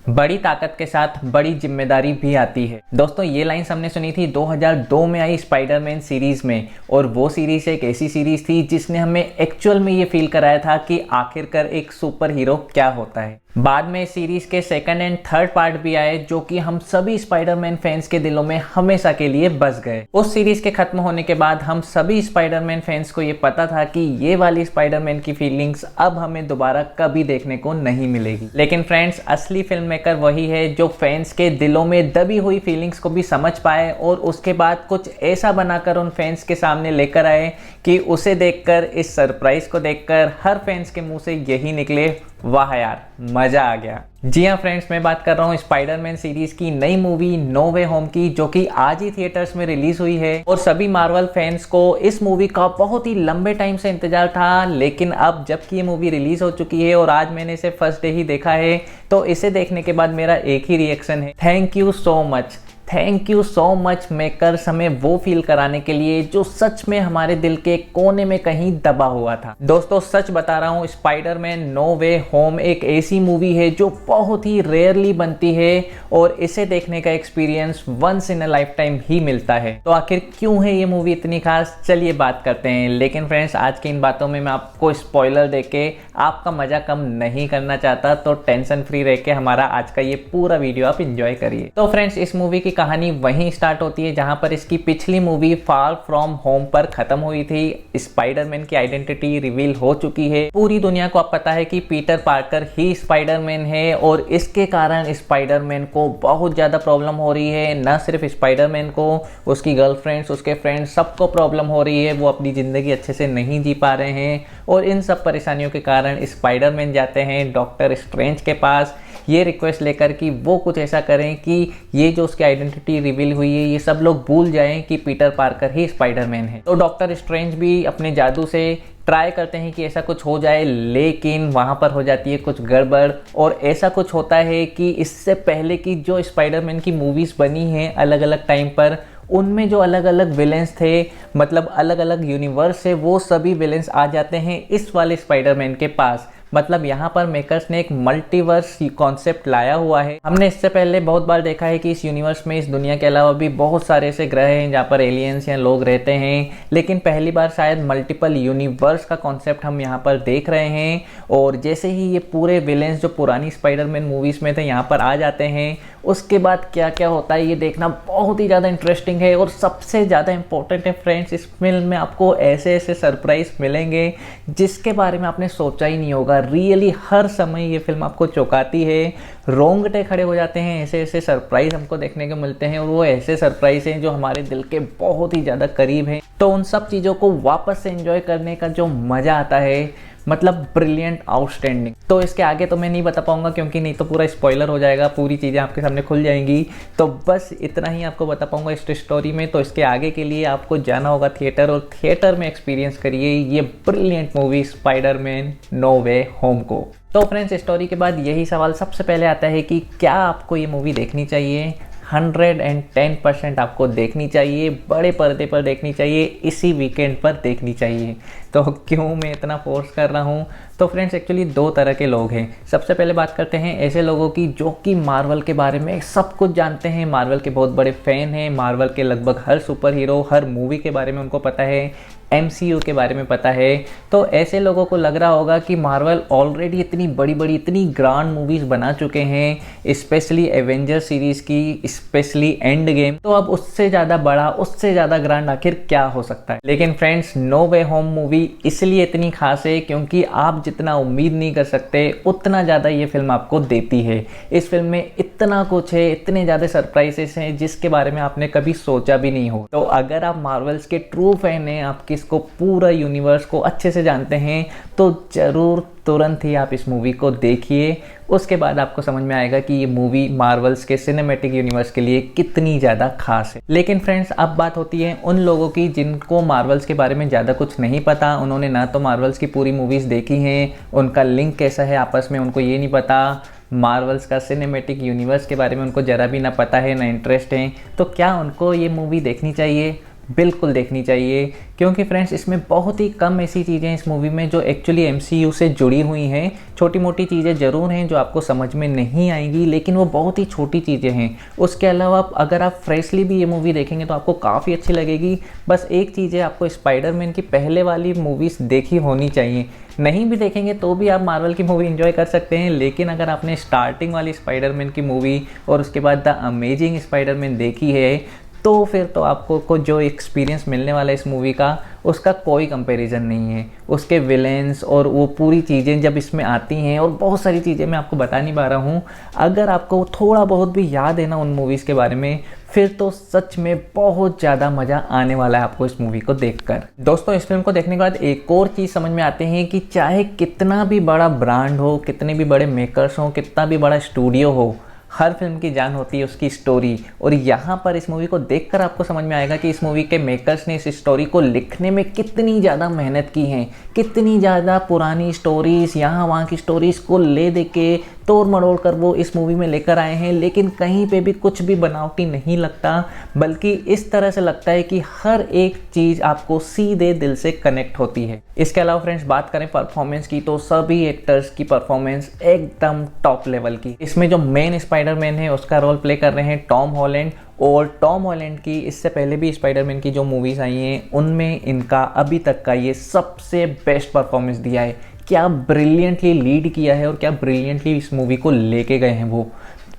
बड़ी ताकत के साथ बड़ी जिम्मेदारी भी आती है। दोस्तों ये लाइन्स हमने सुनी थी 2002 में आई स्पाइडरमैन सीरीज में, और वो सीरीज एक ऐसी सीरीज थी जिसने हमें एक्चुअल में ये फील कराया था कि आखिरकार एक सुपर हीरो क्या होता है। बाद में सीरीज के सेकंड एंड थर्ड पार्ट भी आए जो कि हम सभी स्पाइडरमैन फैंस के दिलों में हमेशा के लिए बस गए। उस सीरीज के खत्म होने के बाद हम सभी स्पाइडरमैन फैंस को ये पता था कि ये वाली स्पाइडरमैन की फीलिंग्स अब हमें दोबारा कभी देखने को नहीं मिलेगी। लेकिन फ्रेंड्स, असली फिल्म मेकर वही है जो फैंस के दिलों में दबी हुई फीलिंग्स को भी समझ पाए और उसके बाद कुछ ऐसा बनाकर उन फैंस के सामने लेकर आए कि उसे देखकर, इस सरप्राइज को देखकर हर फैंस के मुंह से यही निकले, वाह यार मजा आ गया। जी हाँ फ्रेंड्स, मैं बात कर रहा हूँ स्पाइडरमैन सीरीज की नई मूवी नो वे होम की, जो कि आज ही थिएटर्स में रिलीज हुई है। और सभी मार्वल फैंस को इस मूवी का बहुत ही लंबे टाइम से इंतजार था, लेकिन अब जबकि ये मूवी रिलीज हो चुकी है और आज मैंने इसे फर्स्ट डे ही देखा है, तो इसे देखने के बाद मेरा एक ही रिएक्शन है, thank you so much. Thank you so much makers, हमें वो फील कराने के लिए जो सच में हमारे दिल के कोने में कहीं दबा हुआ था। दोस्तों सच बता रहा हूँ, स्पाइडरमैन नो वे होम एक ऐसी मूवी है जो बहुत ही रेयरली बनती है और इसे देखने का experience once in a lifetime ही मिलता है। तो आखिर क्यों है ये मूवी इतनी खास, चलिए बात करते हैं। लेकिन फ्रेंड्स, आज की इन बातों में मैं आपको स्पॉइलर देके आपका मजा कम नहीं करना चाहता, तो टेंशन फ्री रह के हमारा आज का ये पूरा वीडियो आप इंजॉय करिए। तो फ्रेंड्स, इस मूवी की कहानी वहीं स्टार्ट होती है जहां पर इसकी पिछली मूवी फार फ्रॉम होम पर खत्म हुई थी। स्पाइडरमैन की आइडेंटिटी रिवील हो चुकी है। पूरी दुनिया को अब पता है कि पीटर पार्कर ही स्पाइडरमैन है और इसके कारण स्पाइडरमैन को बहुत ज्यादा प्रॉब्लम हो रही है। न सिर्फ स्पाइडरमैन को, उसकी गर्लफ्रेंड्स, उसके फ्रेंड्स, सबको प्रॉब्लम हो रही है। वो अपनी जिंदगी अच्छे से नहीं जी पा रहे हैं और इन सब परेशानियों के कारण स्पाइडरमैन जाते हैं डॉक्टर स्ट्रेंज के पास, ये रिक्वेस्ट लेकर कि वो कुछ ऐसा करें कि ये जो उसकी आइडेंटिटी रिवील हुई है ये सब लोग भूल जाएं कि पीटर पार्कर ही स्पाइडरमैन है। तो डॉक्टर स्ट्रेंज भी अपने जादू से ट्राई करते हैं कि ऐसा कुछ हो जाए, लेकिन वहां पर हो जाती है कुछ गड़बड़। और ऐसा कुछ होता है कि इससे पहले की जो स्पाइडरमैन की मूवीज बनी हैं अलग अलग टाइम पर, उनमें जो अलग अलग विलेंस थे, मतलब अलग अलग यूनिवर्स से, वो सभी विलेंस आ जाते हैं इस वाले स्पाइडरमैन के पास। मतलब यहाँ पर मेकर्स ने एक मल्टीवर्स कॉन्सेप्ट लाया हुआ है। हमने इससे पहले बहुत बार देखा है कि इस यूनिवर्स में, इस दुनिया के अलावा भी बहुत सारे ऐसे ग्रह हैं जहाँ पर एलियंस या लोग रहते हैं, लेकिन पहली बार शायद मल्टीपल यूनिवर्स का कॉन्सेप्ट हम यहाँ पर देख रहे हैं। और जैसे ही ये पूरे विलेंस जो पुरानी स्पाइडरमैन मूवीज में थे यहाँ पर आ जाते हैं, उसके बाद क्या क्या होता है ये देखना बहुत ही ज़्यादा इंटरेस्टिंग है। और सबसे ज़्यादा इंपॉर्टेंट है फ्रेंड्स, इस फिल्म में आपको ऐसे ऐसे सरप्राइज मिलेंगे जिसके बारे में आपने सोचा ही नहीं होगा। रियली हर समय ये फिल्म आपको चौंकाती है, रोंगटे खड़े हो जाते हैं, ऐसे ऐसे सरप्राइज हमको देखने को मिलते हैं। और वो ऐसे सरप्राइज हैं जो हमारे दिल के बहुत ही ज़्यादा करीब हैं। तो उन सब चीज़ों को वापस से एंजॉय करने का जो मज़ा आता है, मतलब ब्रिलियंट, आउटस्टैंडिंग। तो इसके आगे तो मैं नहीं बता पाऊंगा क्योंकि नहीं तो पूरा स्पॉइलर हो जाएगा, पूरी चीज़ें आपके सामने खुल जाएंगी। तो बस इतना ही आपको बता पाऊंगा इस स्टोरी में। तो इसके आगे के लिए आपको जाना होगा थिएटर और थिएटर में एक्सपीरियंस करिए ये ब्रिलियंट मूवी स्पाइडरमैन नो वे होम को। तो फ्रेंड्स, स्टोरी के बाद यही सवाल सबसे पहले आता है कि क्या आपको ये मूवी देखनी चाहिए? 110% आपको देखनी चाहिए, बड़े पर्दे पर देखनी चाहिए, इसी वीकेंड पर देखनी चाहिए। तो क्यों मैं इतना फोर्स कर रहा हूँ? तो फ्रेंड्स, एक्चुअली दो तरह के लोग हैं। सबसे पहले बात करते हैं ऐसे लोगों की जो कि मार्वल के बारे में सब कुछ जानते हैं, मार्वल के बहुत बड़े फैन हैं, मार्वल के लगभग हर सुपर हीरो, हर मूवी के बारे में उनको पता है, MCU के बारे में पता है। तो ऐसे लोगों को लग रहा होगा कि मार्वल ऑलरेडी इतनी बड़ी बड़ी, इतनी ग्रांड मूवीज बना चुके हैं, स्पेशली एवेंजर सीरीज की, स्पेशली एंड गेम, तो अब उससे ज़्यादा बड़ा, उससे ज़्यादा ग्रांड आखिर क्या हो सकता है। लेकिन फ्रेंड्स, नो वे होम मूवी इसलिए इतनी खास है क्योंकि आप जितना उम्मीद नहीं कर सकते उतना ज़्यादा ये फिल्म आपको देती है। इस फिल्म में इतना कुछ है, इतने ज़्यादा सरप्राइजेस हैं जिसके बारे में आपने कभी सोचा भी नहीं हो। तो अगर आप मार्वल्स के ट्रू फैन हैं, आपकी इसको पूरा यूनिवर्स को अच्छे से जानते हैं, तो जरूर तुरंत ही आप इस मूवी को देखिए। उसके बाद आपको समझ में आएगा कि ये मूवी मार्वल्स के सिनेमैटिक यूनिवर्स के लिए कितनी ज़्यादा खास है। लेकिन फ्रेंड्स, अब बात होती है उन लोगों की जिनको मार्वल्स के बारे में ज़्यादा कुछ नहीं पता। उन्होंने ना तो मार्वल्स की पूरी मूवीज़ देखी हैं, उनका लिंक कैसा है आपस में उनको ये नहीं पता, मार्वल्स का सिनेमैटिक यूनिवर्स के बारे में उनको ज़रा भी ना पता है, ना इंटरेस्ट है। तो क्या उनको ये मूवी देखनी चाहिए? बिल्कुल देखनी चाहिए, क्योंकि फ्रेंड्स इसमें बहुत ही कम ऐसी चीज़ें इस मूवी में जो एक्चुअली एमसीयू से जुड़ी हुई हैं। छोटी मोटी चीज़ें ज़रूर हैं जो आपको समझ में नहीं आएंगी, लेकिन वो बहुत ही छोटी चीज़ें हैं। उसके अलावा अगर आप फ्रेशली भी ये मूवी देखेंगे तो आपको काफ़ी अच्छी लगेगी। बस एक चीज़ है, आपको स्पाइडरमैन की पहले वाली मूवीज़ देखी होनी चाहिए। नहीं भी देखेंगे तो भी आप मार्वल की मूवी एंजॉय कर सकते हैं, लेकिन अगर आपने स्टार्टिंग वाली स्पाइडरमैन की मूवी और उसके बाद द अमेजिंग स्पाइडरमैन देखी है तो फिर तो आपको को जो एक्सपीरियंस मिलने वाला है इस मूवी का, उसका कोई कंपैरिजन नहीं है। उसके विलेंस और वो पूरी चीज़ें जब इसमें आती हैं, और बहुत सारी चीज़ें मैं आपको बता नहीं पा रहा हूँ, अगर आपको थोड़ा बहुत भी याद है ना उन मूवीज़ के बारे में, फिर तो सच में बहुत ज़्यादा मज़ा आने वाला है आपको इस मूवी को देखकर। दोस्तों इस फिल्म को देखने के बाद एक और चीज़ समझ में आते हैं कि चाहे कितना भी बड़ा ब्रांड हो, कितने भी बड़े मेकर्स हो, कितना भी बड़ा स्टूडियो हो, हर फिल्म की जान होती है उसकी स्टोरी। और यहाँ पर इस मूवी को देखकर आपको समझ में आएगा कि इस मूवी के मेकर्स ने इस स्टोरी को लिखने में कितनी ज़्यादा मेहनत की है, कितनी ज़्यादा पुरानी स्टोरीज़, यहाँ वहाँ की स्टोरीज़ को ले दे के तोड़ मरोड़ कर वो इस मूवी में लेकर आए हैं। लेकिन कहीं पे भी कुछ भी बनावटी नहीं लगता, बल्कि इस तरह से लगता है कि हर एक चीज़ आपको सीधे दिल से कनेक्ट होती है। इसके अलावा फ्रेंड्स बात करें परफॉर्मेंस की, तो सभी एक्टर्स की परफॉर्मेंस एकदम टॉप लेवल की। इसमें जो मेन स्पाइडरमैन है उसका रोल प्ले कर रहे हैं टॉम हॉलैंड, और टॉम हॉलैंड की इससे पहले भी स्पाइडरमैन की जो मूवीज़ आई हैं उनमें इनका अभी तक का ये सबसे बेस्ट परफॉर्मेंस दिया है। क्या ब्रिलियंटली लीड किया है और क्या ब्रिलियंटली इस मूवी को लेके गए हैं वो।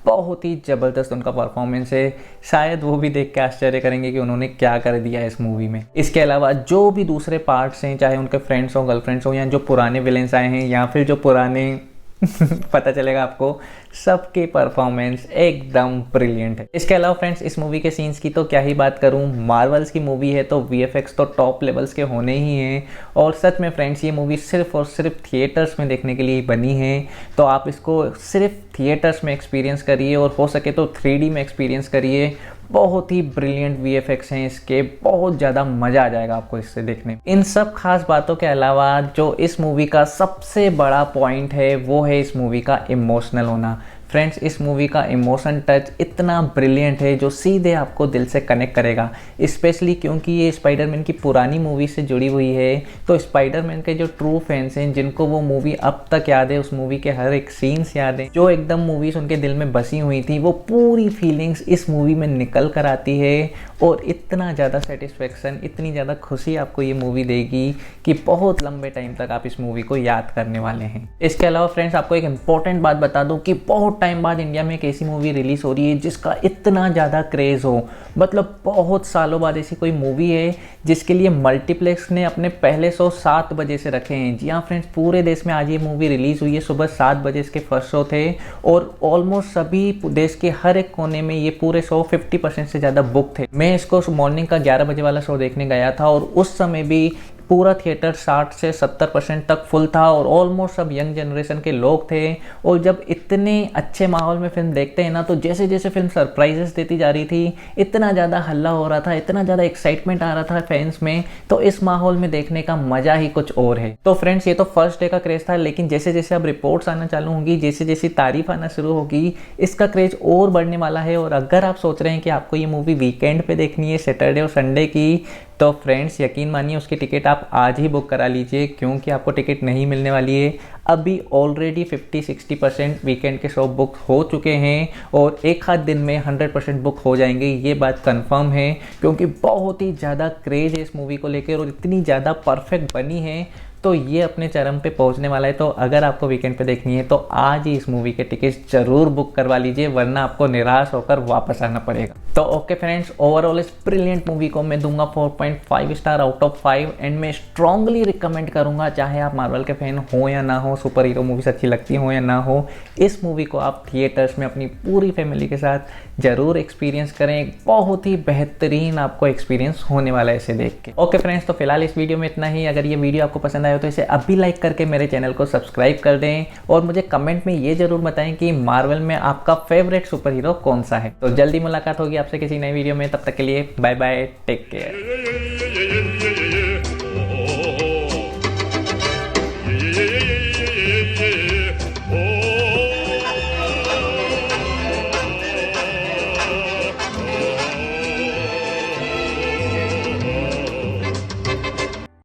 बहुत ही ज़बरदस्त उनका परफॉर्मेंस है। शायद वो भी देख के आश्चर्य करेंगे कि उन्होंने क्या कर दिया है इस मूवी में। इसके अलावा जो भी दूसरे पार्ट्स हैं, चाहे उनके फ्रेंड्स हो, गर्लफ्रेंड्स हो, या जो पुराने विलेंस आए हैं, या फिर जो पुराने पता चलेगा आपको, सबके परफॉर्मेंस एकदम ब्रिलियंट है। इसके अलावा फ्रेंड्स इस मूवी के सीन्स की तो क्या ही बात करूं, मार्वल्स की मूवी है तो वीएफएक्स तो टॉप लेवल्स के होने ही हैं। और सच में फ्रेंड्स ये मूवी सिर्फ और सिर्फ थिएटर्स में देखने के लिए बनी है, तो आप इसको सिर्फ थिएटर्स में एक्सपीरियंस करिए, और हो सके तो 3D में एक्सपीरियंस करिए। बहुत ही ब्रिलियंट वीएफएक्स हैं इसके, बहुत ज़्यादा मज़ा आ जाएगा आपको इससे देखने में। इन सब खास बातों के अलावा जो इस मूवी का सबसे बड़ा पॉइंट है वो है इस मूवी का इमोशनल होना। फ्रेंड्स इस मूवी का इमोशन टच इतना ब्रिलियंट है जो सीधे आपको दिल से कनेक्ट करेगा, स्पेशली क्योंकि ये स्पाइडरमैन की पुरानी मूवी से जुड़ी हुई है। तो स्पाइडरमैन के जो ट्रू फैंस हैं, जिनको वो मूवी अब तक याद है, उस मूवी के हर एक सीन्स याद है, जो एकदम मूवीज उनके दिल में बसी हुई थी, वो पूरी फीलिंग्स इस मूवी में निकल कर आती है। और इतना ज़्यादा सेटिस्फेक्शन, इतनी ज़्यादा खुशी आपको ये मूवी देगी कि बहुत लंबे टाइम तक आप इस मूवी को याद करने वाले हैं। इसके अलावा फ्रेंड्स आपको एक इंपॉर्टेंट बात बता दूं कि बहुत टाइम बाद इंडिया में एक ऐसी मूवी रिलीज हो रही है जिसका इतना ज़्यादा क्रेज़ हो। मतलब बहुत सालों बाद ऐसी कोई मूवी है जिसके लिए मल्टीप्लेक्स ने अपने पहले शो 7 बजे से रखे हैं। जी हाँ फ्रेंड्स, पूरे देश में आज ये मूवी रिलीज़ हुई है, सुबह 7 बजे इसके फर्स्ट शो थे, और ऑलमोस्ट सभी देश के हर एक कोने में ये पूरे शो 50% से ज़्यादा बुक थे। मैं इसको मॉर्निंग का 11 बजे वाला शो देखने गया था, और उस समय भी पूरा थिएटर 60 से 70% तक फुल था, और ऑलमोस्ट सब यंग जनरेशन के लोग थे। और जब इतने अच्छे माहौल में फिल्म देखते हैं ना, तो जैसे जैसे फिल्म सरप्राइजेस देती जा रही थी, इतना ज़्यादा हल्ला हो रहा था, इतना ज़्यादा एक्साइटमेंट आ रहा था फैंस में, तो इस माहौल में देखने का मज़ा ही कुछ और है। तो फ्रेंड्स ये तो फर्स्ट डे का क्रेज़ था, लेकिन जैसे जैसे अब रिपोर्ट्स आना चालू होंगी, जैसे जैसे तारीफ आना शुरू होगी, इसका क्रेज़ और बढ़ने वाला है। और अगर आप सोच रहे हैं कि आपको ये मूवी वीकेंड पे देखनी है, सैटरडे और संडे की, तो फ्रेंड्स यकीन मानिए उसकी टिकट आप आज ही बुक करा लीजिए, क्योंकि आपको टिकट नहीं मिलने वाली है। अभी ऑलरेडी 50-60% वीकेंड के शो बुक हो चुके हैं, और एक आध दिन में 100% बुक हो जाएंगे, ये बात कंफर्म है, क्योंकि बहुत ही ज़्यादा क्रेज़ है इस मूवी को लेकर, और इतनी ज़्यादा परफेक्ट बनी है, तो ये अपने चरम पे पहुंचने वाला है। तो अगर आपको वीकेंड पे देखनी है तो आज ही इस मूवी के टिकट जरूर बुक करवा लीजिए, वरना आपको निराश होकर वापस आना पड़ेगा। तो ओके फ्रेंड्स, ओवरऑल इस ब्रिलियंट मूवी को मैं दूंगा 4.5 स्टार आउट ऑफ 5, एंड मैं स्ट्रांगली रिकमेंड करूंगा, चाहे आप मार्वल के फैन हो या ना हो, सुपर हीरो मूवीज अच्छी लगती हो या ना हो, इस मूवी को आप थिएटर्स में अपनी पूरी फैमिली के साथ जरूर एक्सपीरियंस करें। बहुत ही बेहतरीन आपको एक्सपीरियंस होने वाला है इसे देख के। ओके फ्रेंड्स, तो फिलहाल इस वीडियो में इतना ही। अगर ये वीडियो आपको पसंद आया तो इसे अभी लाइक करके मेरे चैनल को सब्सक्राइब कर दें, और मुझे कमेंट में ये जरूर बताएं कि मार्वल में आपका फेवरेट सुपर हीरो कौन सा है। तो जल्दी मुलाकात होगी आपसे किसी नई वीडियो में, तब तक के लिए बाय बाय, टेक केयर।